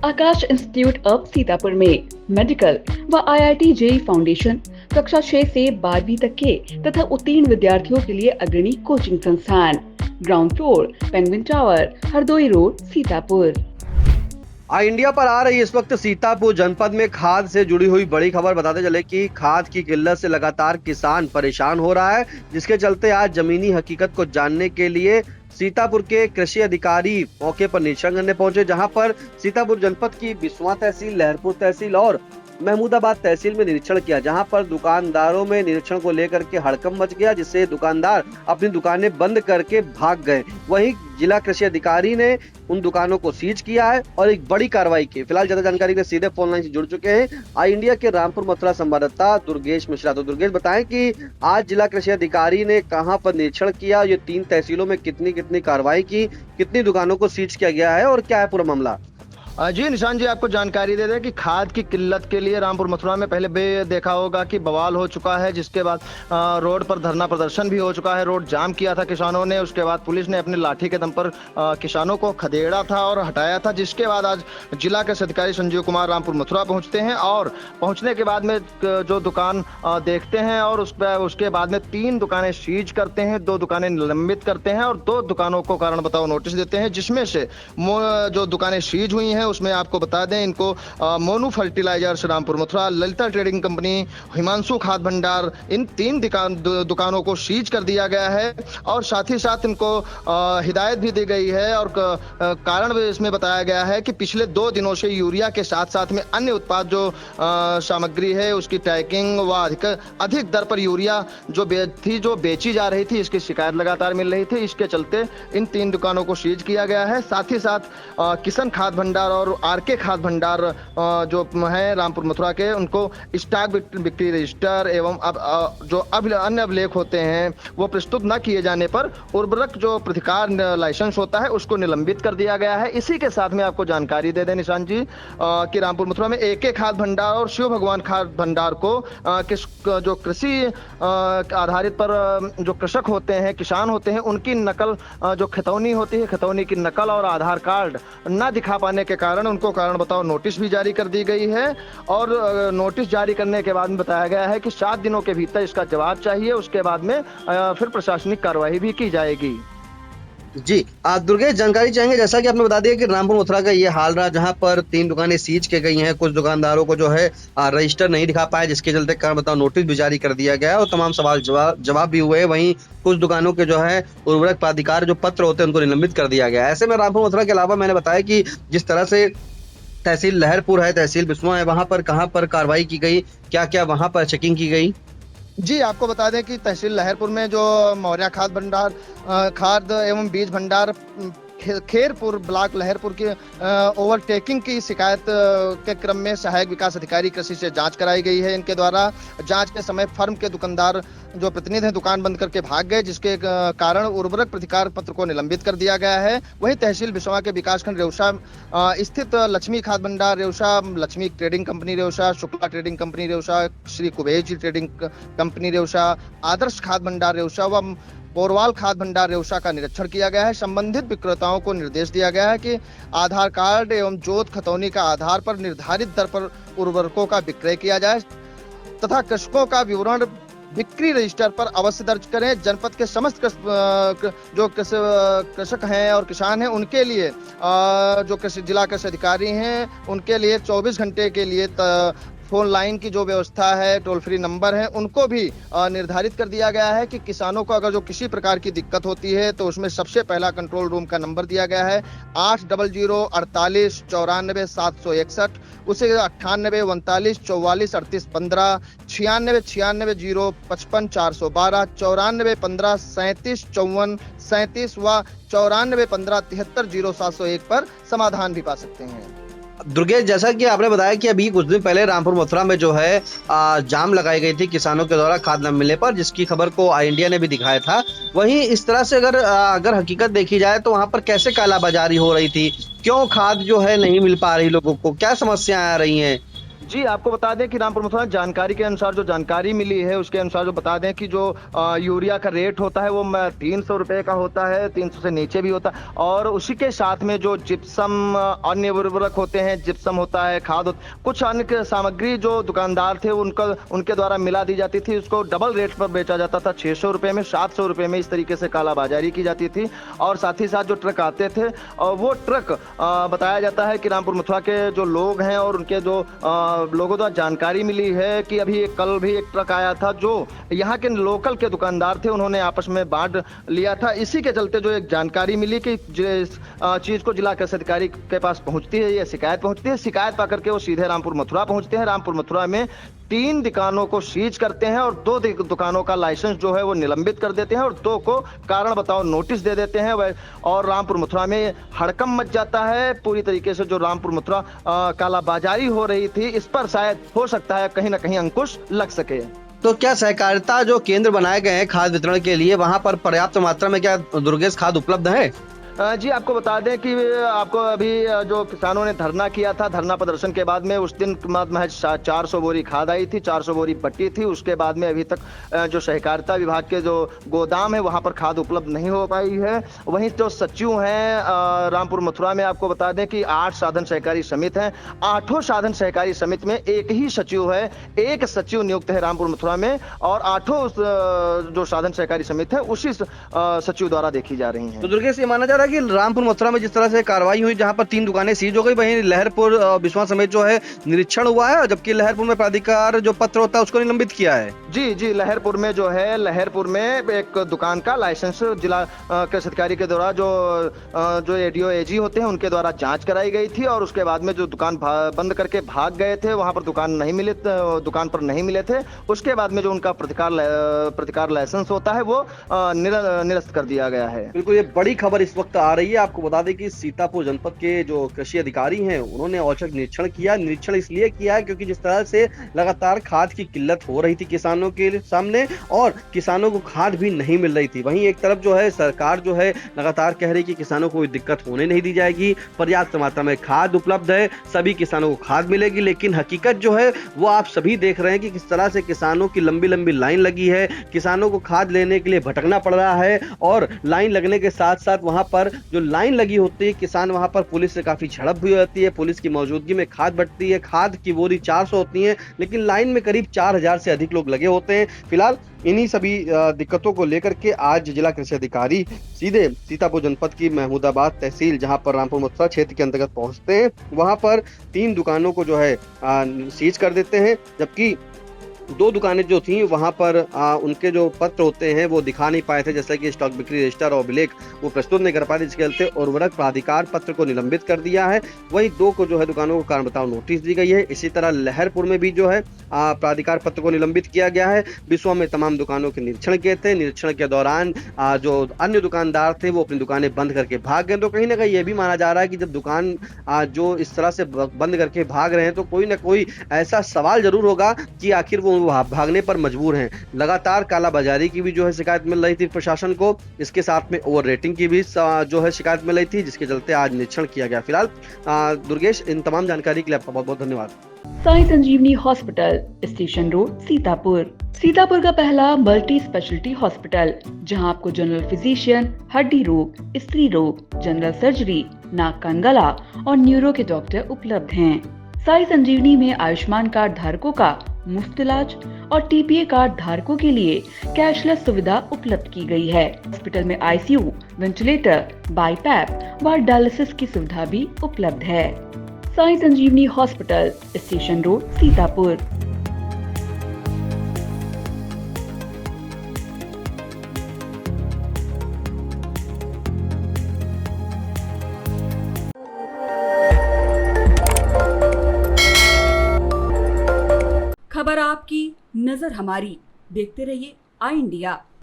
Akash institute of Sitapur में medical व IIT JEE foundation कक्षा 6 से 12वीं तक के तथा उत्तीर्ण विद्यार्थियों के लिए अग्रणी कोचिंग संस्थान। Ground floor, penguin tower, Hardoi road, Sitapur. India पर आ रही इस वक्त सीतापुर जनपद में खाद से जुड़ी हुई बड़ी खबर बताते चले कि खाद की किल्लत से लगातार किसान परेशान हो रहा है, जिसके चलते आज जमीनी हकीकत को जानने के लिए सीतापुर के कृषि अधिकारी मौके पर निरीक्षण करने पहुंचे, जहां पर सीतापुर जनपद की बिस्वा तहसील, लहरपुर तहसील और महमूदाबाद तहसील में निरीक्षण किया, जहां पर दुकानदारों में निरीक्षण को लेकर के हड़कंप मच गया, जिससे दुकानदार अपनी दुकानें बंद करके भाग गए। वहीं जिला कृषि अधिकारी ने उन दुकानों को सीज किया है और एक बड़ी कार्रवाई की। फिलहाल ज्यादा जानकारी के सीधे फोन लाइन से जुड़ चुके हैं आई इंडिया के रामपुर मथुरा संवाददाता दुर्गेश मिश्रा। तो दुर्गेश, बताएं कि आज जिला कृषि अधिकारी ने कहां पर निरीक्षण किया, ये 3 तहसीलों में कितनी कितनी कार्रवाई की, कितनी दुकानों को सीज किया गया है और क्या है पूरा मामला? जी निशान जी, आपको जानकारी दे दें कि खाद की किल्लत के लिए रामपुर मथुरा में पहले देखा होगा कि बवाल हो चुका है, जिसके बाद रोड पर धरना प्रदर्शन भी हो चुका है। रोड जाम किया था किसानों ने, उसके बाद पुलिस ने अपनी लाठी के दम पर किसानों को खदेड़ा था और हटाया था, जिसके बाद आज जिला कृषि अधिकारी संजीव कुमार रामपुर मथुरा पहुंचते हैं और पहुंचने के बाद में जो दुकान देखते हैं और उसके बाद में 3 दुकानें सीज करते हैं, 2 दुकानें निलंबित करते हैं और 2 दुकानों को कारण बताओ नोटिस देते हैं, जिसमें से जो दुकानें सीज हुई हैं उसमें आपको बता दें इनको Monu fertilisers Rampur Mathura, Lalita trading company, Himanshu Khad Bhandar, इन 3 दुकानों को सीज कर दिया गया है और साथ ही साथ इनको हिदायत भी दी गई है और कारण इसमें बताया गया है कि पिछले 2 दिनों से यूरिया के साथ साथ में अन्य उत्पाद जो सामग्री है उसकी टैगिंग व अधिक दर पर यूरिया जो बेची जा रही थी, इसकी शिकायत लगातार मिल रही थी। इसके चलते इन 3 दुकानों को सीज किया गया है। साथ ही साथ किशन खाद भंडार और आरके खाद भंडार जो है रामपुर मथुरा के, उनको स्टॉक बिक्री रजिस्टर एवं जो अन्य अभिलेख होते हैं वो प्रस्तुत न किए जाने पर उर्वरक जो प्राधिकार लाइसेंस होता है उसको निलंबित कर दिया गया है। इसी के साथ में आपको जानकारी दे दें निशान जी कि रामपुर मथुरा में एके खाद भंडार और शिव भगवान खाद भंडार को जो कृषि आधारित पर जो कृषक होते हैं, किसान होते हैं, उनकी नकल जो खतौनी होती है, खतौनी की नकल और आधार कार्ड न दिखा पाने के कारण उनको कारण बताओ नोटिस भी जारी कर दी गई है और नोटिस जारी करने के बाद में बताया गया है कि 7 दिनों के भीतर इसका जवाब चाहिए, उसके बाद में फिर प्रशासनिक कार्रवाई भी की जाएगी। जी दुर्गेश, जानकारी चाहेंगे, जैसा कि आपने बता दिया कि रामपुर मथुरा का ये हाल रहा, जहां पर 3 दुकानें सीज की गई हैं, कुछ दुकानदारों को जो है रजिस्टर नहीं दिखा पाए, जिसके चलते कारण बताओ नोटिस भी जारी कर दिया गया और तमाम सवाल जवाब भी हुए। वहीं कुछ दुकानों के जो है उर्वरक प्राधिकार जो पत्र होते हैं उनको निलंबित कर दिया गया। ऐसे में रामपुर मथुरा के अलावा मैंने बताया कि जिस तरह से तहसील लहरपुर है, तहसील बिस्वा है, वहां पर कहां पर कार्रवाई की गई, क्या क्या वहां पर चेकिंग की गई? जी आपको बता दें कि तहसील लहरपुर में जो मौर्या खाद भंडार, खाद एवं बीज भंडार खेरपुर ब्लॉक लहरपुर की ओवरटेकिंग की शिकायत के क्रम में सहायक विकास अधिकारी कृषि से जांच कराई गई है। इनके द्वारा जांच के समय फर्म के दुकानदार जो प्रतिनिधि हैं दुकान बंद करके भाग गए, जिसके कारण उर्वरक प्रतिकार पत्र को निलंबित कर दिया गया है। वहीं तहसील बिस्वा के विकासखंड रेउसा स्थित लक्ष्मी खाद भंडार Reusa, Lakshmi trading company Reusa, Shukla trading company Reusa, Shri Kuber ji trading company Reusa, आदर्श खाद भंडार रेउसा व पोरवाल खाद भंडार रेउसा का निरीक्षण किया गया है। संबंधित विक्रेताओं को निर्देश दिया गया है कि आधार कार्ड एवं जोत खतौनी का आधार पर निर्धारित दर पर उर्वरकों का विक्रय किया जाए तथा कृषकों का विवरण बिक्री रजिस्टर पर अवश्य दर्ज करें। जनपद के समस्त जो कृषक हैं और किसान हैं उनके लिए जो जिला कृषि अधिकारी हैं उनके लिए 24 घंटे के लिए फोन लाइन की जो व्यवस्था है, टोल फ्री नंबर है, उनको भी निर्धारित कर दिया गया है कि किसानों को अगर जो किसी प्रकार की दिक्कत होती है तो उसमें सबसे पहला कंट्रोल रूम का नंबर दिया गया है 800 48 94 761, उसे 98 39 44 38 15, 96 96 0 55 412, 94 15 37 54 37 व 94 15 73 0 701 पर समाधान भी पा सकते हैं। दुर्गेश, जैसा कि आपने बताया कि अभी कुछ दिन पहले रामपुर मथुरा में जो है जाम लगाई गई थी किसानों के द्वारा खाद न मिलने पर, जिसकी खबर को आई इंडिया ने भी दिखाया था। वहीं इस तरह से अगर हकीकत देखी जाए तो वहां पर कैसे कालाबाजारी हो रही थी, क्यों खाद जो है नहीं मिल पा रही लोगों को, क्या समस्याएं आ रही हैं? जी, आपको बता दें कि रामपुर मथुरा जानकारी के अनुसार, जो जानकारी मिली है उसके अनुसार जो बता दें कि जो यूरिया का रेट होता है वो 300 रुपए का होता है, 300 से नीचे भी होता है। और उसी के साथ में जो जिप्सम, अन्य उर्वरक होते हैं, जिप्सम होता है, कुछ अन्य सामग्री जो दुकानदार थे उनके द्वारा मिला दी जाती थी, उसको डबल रेट पर बेचा जाता था, 600 रुपए में, 700 रुपए में, इस तरीके से कालाबाजारी की जाती थी। और साथ ही साथ जो ट्रक आते थे, वो ट्रक बताया जाता है कि रामपुर मथुरा के जो लोग हैं और उनके जो लोगों द्वारा जानकारी मिली है कि अभी कल भी एक ट्रक आया था जो यहाँ के लोकल के दुकानदार थे, उन्होंने आपस में बांट लिया था। इसी के चलते जो एक जानकारी मिली कि जिस चीज को जिला कृषि अधिकारी के पास पहुंचती है, ये शिकायत पहुंचती है, शिकायत पा करके वो सीधे रामपुर मथुरा पहुंचते हैं। रामपुर मथुरा में 3 दुकानों को सीज करते हैं और 2 दुकानों का लाइसेंस जो है वो निलंबित कर देते हैं और 2 को कारण बताओ नोटिस दे देते हैं। और रामपुर मथुरा में हड़कंप मच जाता है पूरी तरीके से। जो रामपुर मथुरा कालाबाजारी हो रही थी, इस पर शायद हो सकता है कहीं ना कहीं अंकुश लग सके। तो क्या सहकारिता जो केंद्र बनाए गए हैं खाद वितरण के लिए, वहां पर पर्याप्त मात्रा में क्या दुर्गेश खाद उपलब्ध है? जी, आपको बता दें कि आपको अभी जो किसानों ने धरना किया था, धरना प्रदर्शन के बाद में उस दिन महज 400 बोरी खाद आई थी, 400 बोरी बटी थी। उसके बाद में अभी तक जो सहकारिता विभाग के जो गोदाम है वहां पर खाद उपलब्ध नहीं हो पाई है। वहीं जो सचिव हैं रामपुर मथुरा में, आपको बता दें कि 8 साधन सहकारी समिति हैं। 8 साधन सहकारी समिति में एक ही सचिव है, एक सचिव नियुक्त है रामपुर मथुरा में, और 8 जो साधन सहकारी समिति है उसी सचिव द्वारा देखी जा रही है। तो दुर्गेश, ये माना जा रहा है कि रामपुर मथुरा में जिस तरह से कार्रवाई हुई, जहां पर 3 दुकानें सीज हो गई, वहीं लहरपुर बिस्वा समेत जो है निरीक्षण हुआ है, जबकि लहरपुर में प्राधिकार जो पत्र होता है उसको निलंबित किया है। जी, लहरपुर में जो है, लहरपुर में एक दुकान का लाइसेंस जिला कृषि अधिकारी के द्वारा जो एडीओ एजी होते हैं उनके द्वारा जांच कराई गई थी। और उसके बाद में जो दुकान बंद करके भाग गए थे, वहां पर दुकान पर नहीं मिले थे। उसके बाद में जो उनका प्रतिकार लाइसेंस होता है वो निरस्त कर दिया गया है। बिल्कुल, ये बड़ी खबर इस वक्त आ रही है। आपको बता दें कि सीतापुर जनपद के जो कृषि अधिकारी हैं उन्होंने औचक निरीक्षण किया। निरीक्षण इसलिए किया है क्योंकि जिस तरह से लगातार खाद की किल्लत हो रही थी किसानों के सामने, और किसानों को खाद भी नहीं मिल रही थी, वहीं एक तरफ जो है सरकार जो है लगातार कह रही कि किसानों को कोई दिक्कत होने नहीं दी जाएगी, पर्याप्त मात्रा में खाद उपलब्ध है, सभी किसानों को खाद मिलेगी। लेकिन हकीकत जो है वो आप सभी देख रहे हैं कि किस तरह से किसानों की लंबी लंबी लाइन लगी है, किसानों को खाद लेने के लिए भटकना पड़ रहा है। और लाइन लगने के साथ साथ वहां पर जो लाइन लगी होती है, किसान वहां पर पुलिस से काफी झड़प भी होती है, पुलिस की मौजूदगी में खाद बटती है। खाद की बोरी 400 होती है, लेकिन लाइन में करीब 4000 से अधिक लोग लगे होते हैं। फिलहाल इन्हीं सभी दिक्कतों को लेकर के आज जिला कृषि अधिकारी सीधे सीतापुर जनपद की महमूदाबाद तहसील, जहां पर रामपुर मथुरा क्षेत्र के अंतर्गत पहुंचते हैं, वहां पर 3 दुकानों को जो है सीज कर देते हैं, जबकि 2 दुकानें जो थी वहां पर उनके जो पत्र होते हैं वो दिखा नहीं पाए थे, जैसे कि स्टॉक बिक्री रजिस्टर और अभिलेख वो प्रस्तुत नहीं कर पाए, जिसके चलते उर्वरक प्राधिकार पत्र को निलंबित कर दिया है। वहीं 2 को जो है दुकानों को कारण बताओ नोटिस दी गई है। इसी तरह लहरपुर में भी जो है प्राधिकार पत्र को निलंबित किया गया है। बिस्वा में तमाम दुकानों के निरीक्षण किए थे। निरीक्षण के दौरान जो अन्य दुकानदार थे वो अपनी दुकानें बंद करके भाग गए। तो कहीं ना कहीं ये भी माना जा रहा है कि जब दुकान जो इस तरह से बंद करके भाग रहे हैं तो कोई ना कोई ऐसा सवाल जरूर होगा कि आखिर वो भागने पर मजबूर हैं। लगातार कालाबाजारी की भी जो है शिकायत मिल रही थी प्रशासन को, इसके साथ में ओवर रेटिंग की भी जो है शिकायत मिल रही थी, जिसके चलते आज निरीक्षण किया गया। फिलहाल दुर्गेश, इन तमाम जानकारी के लिए आपका बहुत बहुत धन्यवाद। Sai Sanjeevani hospital, station road, Sitapur. Sitapur का पहला मल्टी स्पेशलिटी हॉस्पिटल, जहां आपको जनरल फिजिशियन, हड्डी रोग, स्त्री रोग, जनरल सर्जरी, नाक कान गला और न्यूरो के डॉक्टर उपलब्ध हैं। साई संजीवनी में आयुष्मान कार्ड धारकों का मुफ्त इलाज और टीपीए कार्ड धारकों के लिए कैशलेस सुविधा उपलब्ध की गई है। हॉस्पिटल में आईसीयू, वेंटिलेटर, बाईपैप व डायलिसिस की सुविधा भी उपलब्ध है। Sai Sanjeevani hospital, station road, Sitapur. खबर आपकी, नजर हमारी। देखते रहिए आई इंडिया।